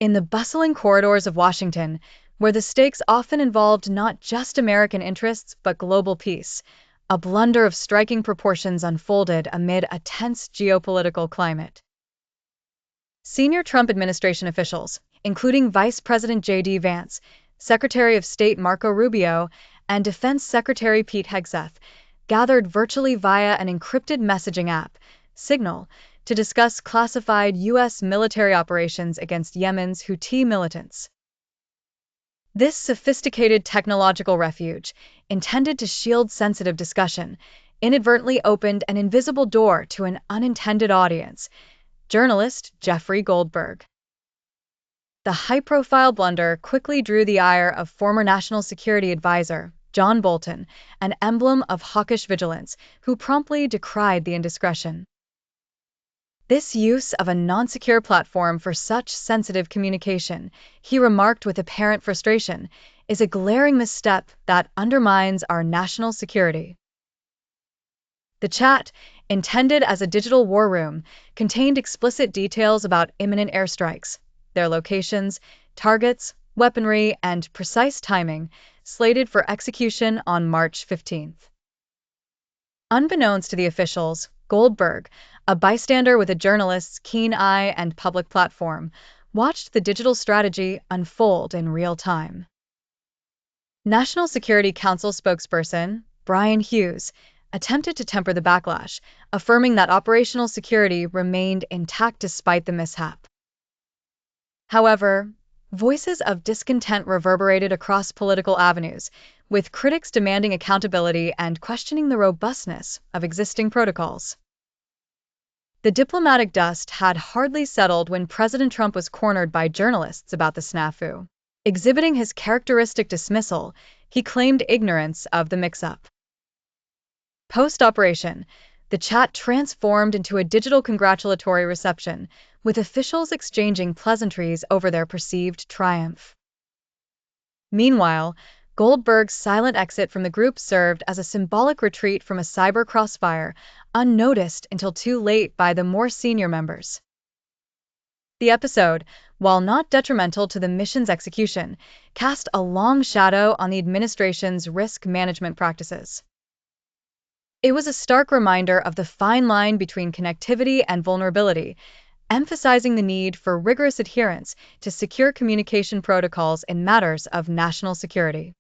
In the bustling corridors of Washington, where the stakes often involved not just American interests but global peace, a blunder of striking proportions unfolded amid a tense geopolitical climate. Senior Trump administration officials, including Vice President J.D. Vance, Secretary of State Marco Rubio, and Defense Secretary Pete Hegseth, gathered virtually via an encrypted messaging app, Signal, to discuss classified U.S. military operations against Yemen's Houthi militants. This sophisticated technological refuge, intended to shield sensitive discussion, inadvertently opened an invisible door to an unintended audience: journalist Jeffrey Goldberg. The high-profile blunder quickly drew the ire of former National Security Advisor John Bolton, an emblem of hawkish vigilance, who promptly decried the indiscretion. This use of a non-secure platform for such sensitive communication, he remarked with apparent frustration, is a glaring misstep that undermines our national security. The chat, intended as a digital war room, contained explicit details about imminent airstrikes, their locations, targets, weaponry, and precise timing, slated for execution on March 15th. Unbeknownst to the officials, Goldberg, a bystander with a journalist's keen eye and public platform, watched the digital strategy unfold in real time. National Security Council spokesperson Brian Hughes attempted to temper the backlash, affirming that operational security remained intact despite the mishap. However, voices of discontent reverberated across political avenues, with critics demanding accountability and questioning the robustness of existing protocols. The diplomatic dust had hardly settled when President Trump was cornered by journalists about the snafu. Exhibiting his characteristic dismissal, he claimed ignorance of the mix-up. Post-operation, the chat transformed into a digital congratulatory reception, with officials exchanging pleasantries over their perceived triumph. Meanwhile, Goldberg's silent exit from the group served as a symbolic retreat from a cyber crossfire, unnoticed until too late by the more senior members. The episode, while not detrimental to the mission's execution, cast a long shadow on the administration's risk management practices. It was a stark reminder of the fine line between connectivity and vulnerability, emphasizing the need for rigorous adherence to secure communication protocols in matters of national security.